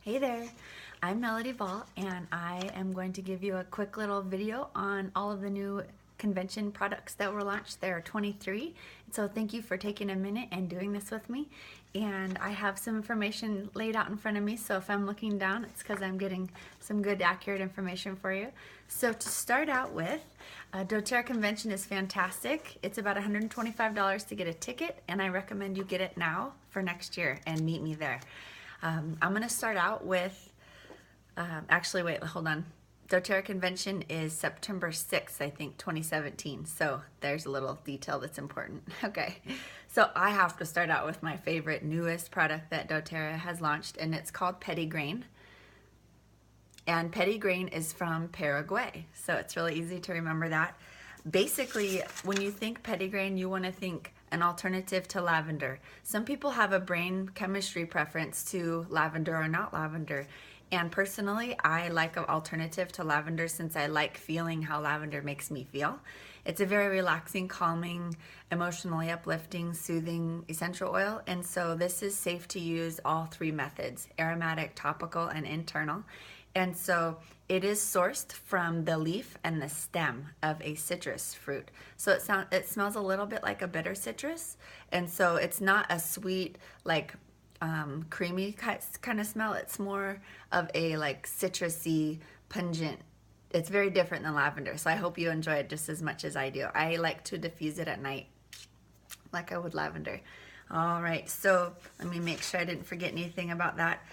Hey there, I'm Melody Ball, and I am going to give you a quick little video on all of the new convention products that were launched. There are 23, so thank you for taking a minute and doing this with me. And I have some information laid out in front of me, so if I'm looking down, it's because I'm getting some good, accurate information for you. So to start out with, doTERRA convention is fantastic. It's about $125 to get a ticket, and I recommend you get it now for next year and meet me there. I'm going to start out with, actually, wait, hold on. doTERRA convention is September 6th, I think, 2017. So there's a little detail that's important. Okay, so I have to start out with my favorite, newest product that doTERRA has launched, and it's called Pettigrain. And Pettigrain is from Paraguay, so it's really easy to remember that. Basically, when you think Pettigrain, you want to think an alternative to lavender. Some people have a brain chemistry preference to lavender or not lavender. And personally, I like an alternative to lavender since I like feeling how lavender makes me feel. It's a very relaxing, calming, emotionally uplifting, soothing essential oil. And so this is safe to use all three methods: aromatic, topical, and internal. And so it is sourced from the leaf and the stem of a citrus fruit. So it smells a little bit like a bitter citrus. And so it's not a sweet, like creamy kind of smell. It's more of a like citrusy, pungent. It's very different than lavender. So I hope you enjoy it just as much as I do. I like to diffuse it at night like I would lavender. All right, so let me make sure I didn't forget anything about that.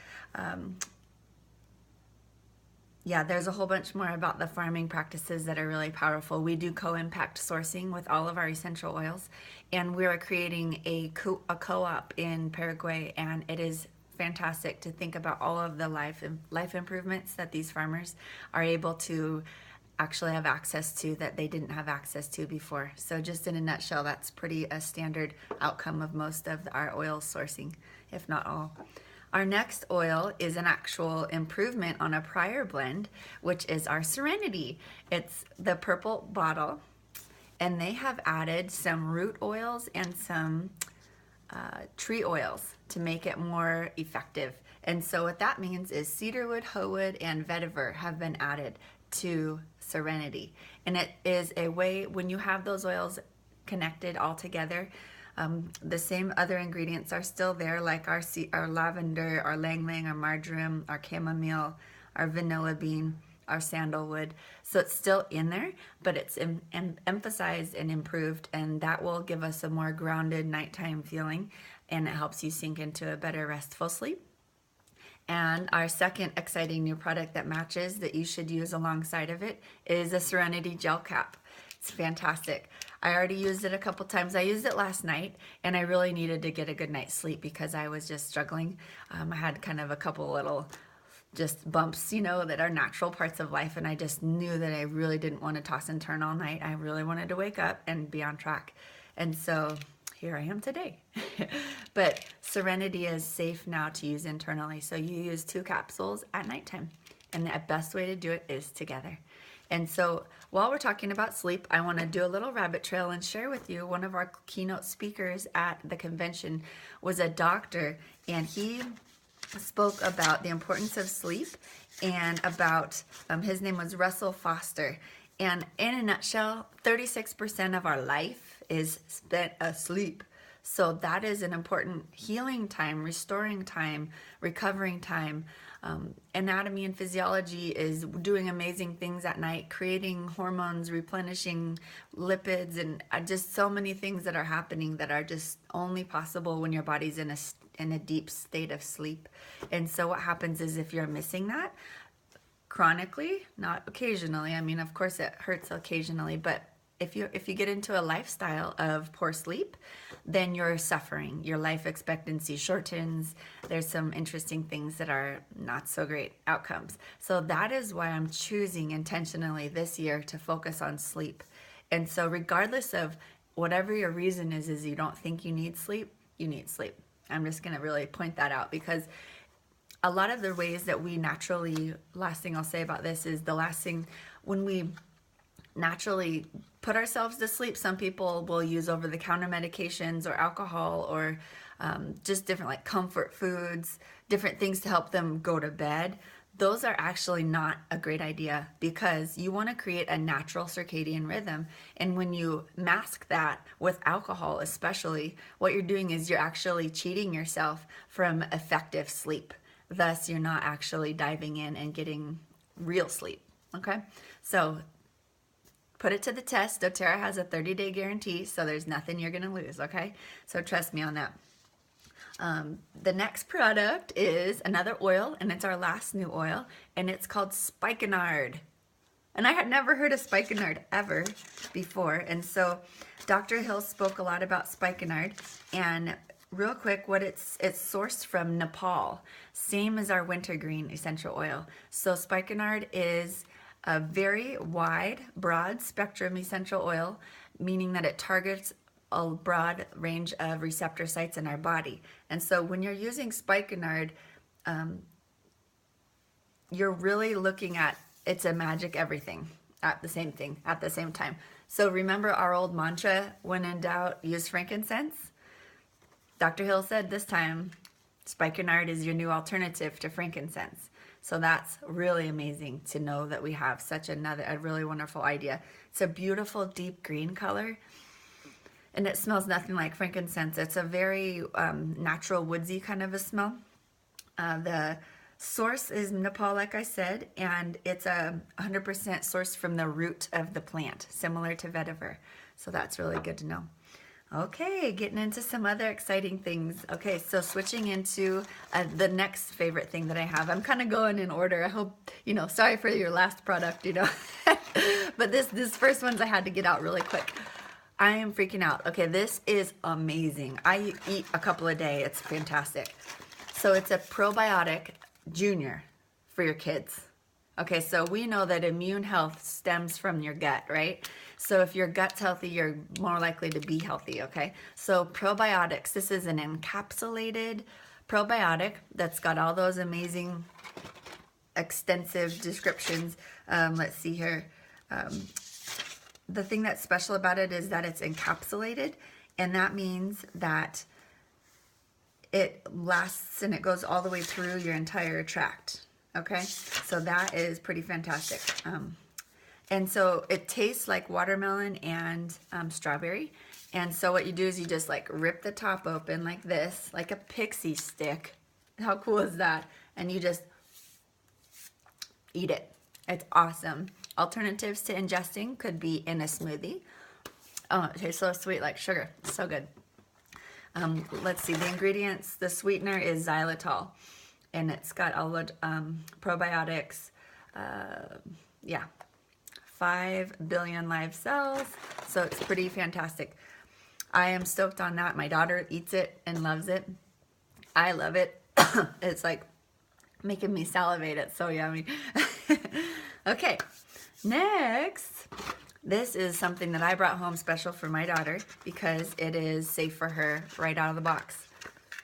Yeah, there's a whole bunch more about the farming practices that are really powerful. We do co-impact sourcing with all of our essential oils, and we are creating a co-op in Paraguay, and it is fantastic to think about all of the life improvements that these farmers are able to actually have access to that they didn't have access to before. So just in a nutshell, that's pretty a standard outcome of most of our oil sourcing, if not all. Our next oil is an actual improvement on a prior blend, which is our Serenity. It's the purple bottle, and they have added some root oils and some tree oils to make it more effective. And so what that means is cedarwood, hoewood, and vetiver have been added to Serenity. And it is a way, when you have those oils connected all together, the same other ingredients are still there, like our lavender, our ylang ylang, our marjoram, our chamomile, our vanilla bean, our sandalwood. So it's still in there, but it's emphasized and improved, and that will give us a more grounded nighttime feeling, and it helps you sink into a better restful sleep. And our second exciting new product that matches that you should use alongside of it is a Serenity gel cap. It's fantastic. I already used it a couple times. I used it last night, and I really needed to get a good night's sleep because I was just struggling. I had kind of a couple little just bumps, you know, that are natural parts of life, and I just knew that I really didn't want to toss and turn all night. I really wanted to wake up and be on track. And so here I am today. But Serenity is safe now to use internally. So you use 2 capsules at nighttime, and the best way to do it is together. And so while we're talking about sleep, I want to do a little rabbit trail and share with you one of our keynote speakers at the convention was a doctor, and he spoke about the importance of sleep and about, his name was Russell Foster. And in a nutshell, 36% of our life is spent asleep. So that is an important healing time, restoring time, recovering time. Anatomy and physiology is doing amazing things at night, creating hormones, replenishing lipids, and just so many things that are happening that are just only possible when your body's in a deep state of sleep. And so what happens is if you're missing that chronically, not occasionally, I mean, of course it hurts occasionally, but if you get into a lifestyle of poor sleep, then you're suffering. Your life expectancy shortens. There's some interesting things that are not so great outcomes. So that is why I'm choosing intentionally this year to focus on sleep. And so regardless of whatever your reason is you don't think you need sleep, you need sleep. I'm just going to really point that out because a lot of the ways that we naturally, last thing I'll say about this is the last thing, when we naturally put ourselves to sleep, some people will use over-the-counter medications or alcohol or just different like comfort foods, different things to help them go to bed, those are actually not a great idea, because you want to create a natural circadian rhythm. And when you mask that with alcohol, especially, what you're doing is you're actually cheating yourself from effective sleep. Thus, you're not actually diving in and getting real sleep. Okay? So put it to the test. doTERRA has a 30-day guarantee, so there's nothing you're going to lose. Okay? So trust me on that. The next product is another oil, and it's our last new oil, and it's called spikenard. And I had never heard of spikenard ever before, and so Dr. Hill spoke a lot about spikenard. And real quick, what it's sourced from Nepal, same as our wintergreen essential oil. So spikenard is a very wide, broad spectrum essential oil, meaning that it targets a broad range of receptor sites in our body. And so when you're using spikenard, you're really looking at, it's a magic everything at the same time. So remember our old mantra, when in doubt, use frankincense? Dr. Hill said this time, spikenard is your new alternative to frankincense. So that's really amazing to know that we have such a really wonderful idea. It's a beautiful deep green color, and it smells nothing like frankincense. It's a very natural, woodsy kind of a smell. The source is Nepal, like I said, and it's 100% sourced from the root of the plant, similar to vetiver. So that's really good to know. Okay, getting into some other exciting things. Okay, so switching into the next favorite thing that I have. I'm kind of going in order. I hope, sorry for your last product, but this first ones I had to get out really quick. I am freaking out. Okay, this is amazing. I eat a couple a day. It's fantastic. So it's a probiotic junior for your kids. Okay, so we know that immune health stems from your gut, right? So if your gut's healthy, you're more likely to be healthy, okay? So probiotics, this is an encapsulated probiotic that's got all those amazing, extensive descriptions. Let's see here. The thing that's special about it is that it's encapsulated, and that means that it lasts and it goes all the way through your entire tract. Okay, so that is pretty fantastic. And so it tastes like watermelon and strawberry. And so what you do is you just like rip the top open like this, like a pixie stick. How cool is that? And you just eat it. It's awesome. Alternatives to ingesting could be in a smoothie. Oh, it tastes so sweet, like sugar. So good. Let's see, the ingredients. The sweetener is xylitol, and it's got all the probiotics. 5 billion live cells, so it's pretty fantastic. I am stoked on that. My daughter eats it and loves it. I love it. It's like making me salivate. It's so yummy. Okay, next, this is something that I brought home special for my daughter because it is safe for her right out of the box.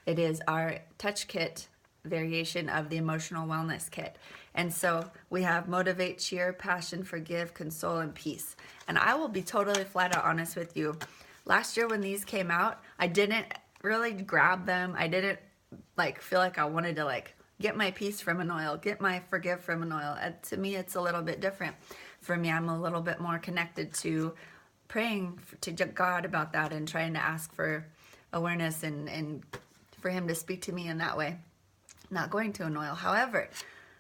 It is our Touch Kit variation of the Emotional Wellness Kit. And so we have Motivate, Cheer, Passion, Forgive, Console, and Peace. And I will be totally flat out honest with you. Last year when these came out, I didn't really grab them. I didn't feel like I wanted to get my peace from an oil, get my forgive from an oil. To me, it's a little bit different. For me, I'm a little bit more connected to praying to God about that and trying to ask for awareness and for him to speak to me in that way, not going to an oil. However,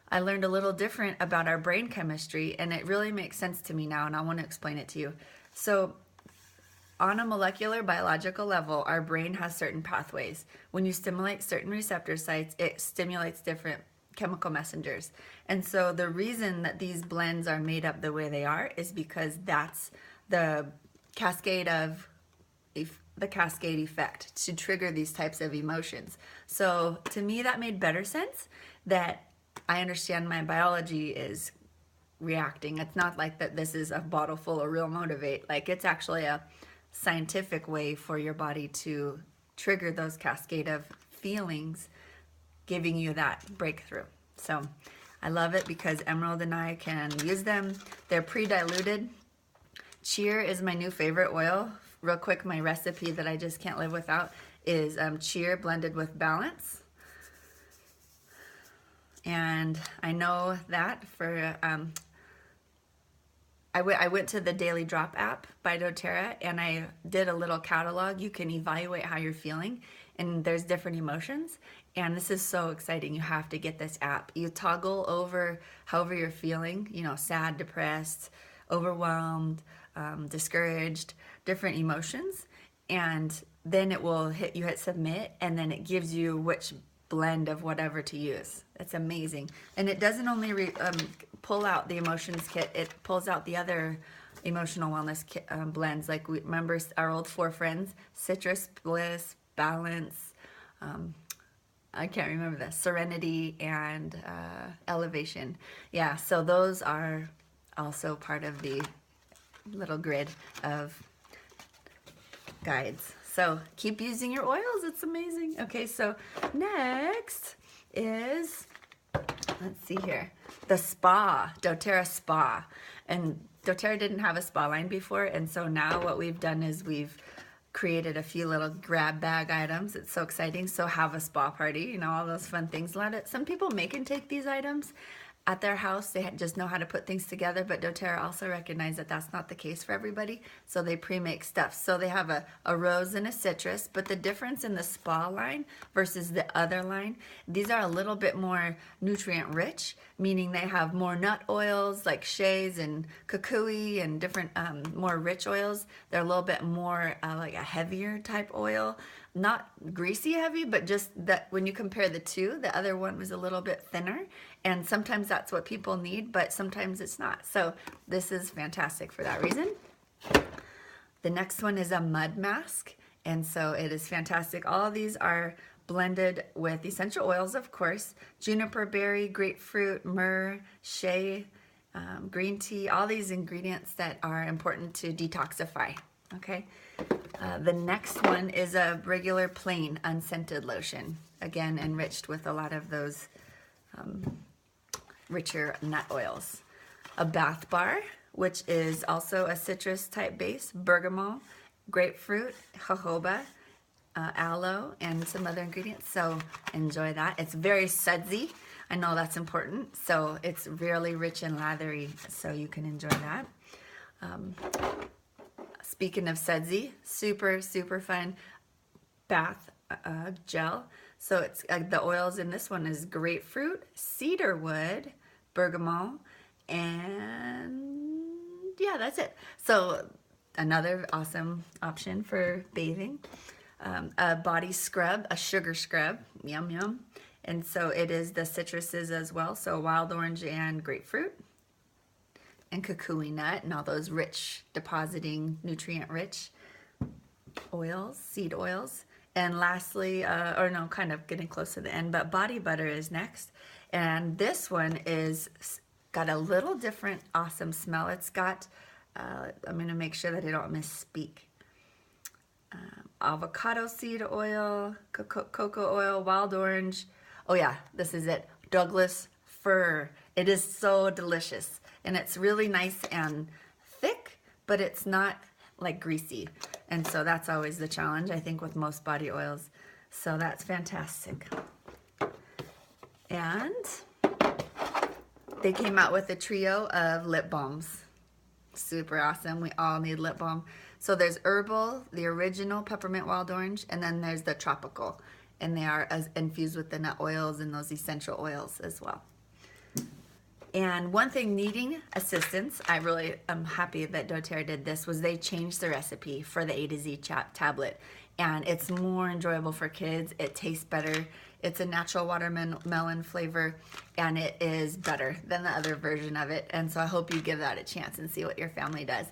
I learned a little different about our brain chemistry, and it really makes sense to me now, and I want to explain it to you. So on a molecular biological level, our brain has certain pathways. When you stimulate certain receptor sites, it stimulates different chemical messengers. And so the reason that these blends are made up the way they are is because that's the cascade effect to trigger these types of emotions. So to me, that made better sense, that I understand my biology is reacting. It's not like that this is a bottle full of real Motivate. It's actually a scientific way for your body to trigger those cascade of feelings, giving you that breakthrough. So I love it because Emerald and I can use them. They're pre-diluted. Cheer is my new favorite oil. Real quick, my recipe that I just can't live without is cheer blended with balance. And I know that for, I went to the Daily Drop app by doTERRA and I did a little catalog. You can evaluate how you're feeling and there's different emotions. And this is so exciting. You have to get this app. You toggle over however you're feeling, you know, sad, depressed, overwhelmed, discouraged, different emotions. And then it will hit submit, and then it gives you which blend of whatever to use. It's amazing. And it doesn't only pull out the emotions kit, it pulls out the other emotional wellness kit, blends. Like we remember our old 4 friends, citrus, bliss, balance, I can't remember that, serenity, and elevation. Yeah, so those are also part of the little grid of guides. So keep using your oils, it's amazing. Okay, so next is, let's see here, the spa, doTERRA spa. And doTERRA didn't have a spa line before, and so now what we've done is we've created a few little grab bag items. It's so exciting. So have a spa party, you know, all those fun things. Some people make and take these items at their house. They just know how to put things together, but doTERRA also recognized that that's not the case for everybody, so they pre-make stuff. So they have a rose and a citrus, but the difference in the spa line versus the other line, these are a little bit more nutrient rich, meaning they have more nut oils like shea and kukui and different more rich oils. They're a little bit more like a heavier type oil. Not greasy heavy, but just that when you compare the two, the other one was a little bit thinner, and sometimes that's what people need, but sometimes it's not. So this is fantastic for that reason. The next one is a mud mask, and so it is fantastic. All of these are blended with essential oils, of course, juniper berry, grapefruit, myrrh, shea, green tea, all these ingredients that are important to detoxify. Okay. The next one is a regular plain unscented lotion, again enriched with a lot of those richer nut oils. A bath bar, which is also a citrus type base, bergamot, grapefruit, jojoba, aloe, and some other ingredients. So enjoy that. It's very sudsy. I know that's important. So it's really rich and lathery, so you can enjoy that. Speaking of sudsy, super, super fun bath gel. So it's the oils in this one is grapefruit, cedarwood, bergamot, and yeah, that's it. So another awesome option for bathing. A body scrub, a sugar scrub, yum yum. And so it is the citruses as well, so wild orange and grapefruit, and kukui nut, and all those rich, depositing, nutrient-rich oils, seed oils. And lastly, or no, kind of getting close to the end, but body butter is next. And this one is got a little different, awesome smell. It's got, I'm gonna make sure that I don't misspeak. Avocado seed oil, cocoa oil, wild orange. Oh yeah, this is it, Douglas fir. It is so delicious. And it's really nice and thick, but it's not like greasy. And so that's always the challenge, I think, with most body oils. So that's fantastic. And they came out with a trio of lip balms. Super awesome. We all need lip balm. So there's herbal, the original peppermint wild orange, and then there's the tropical. And they are infused with the nut oils and those essential oils as well. And one thing needing assistance, I really am happy that doTERRA did this, was they changed the recipe for the A to Z tablet. And it's more enjoyable for kids. It tastes better. It's a natural watermelon flavor, and it is better than the other version of it. And so I hope you give that a chance and see what your family does.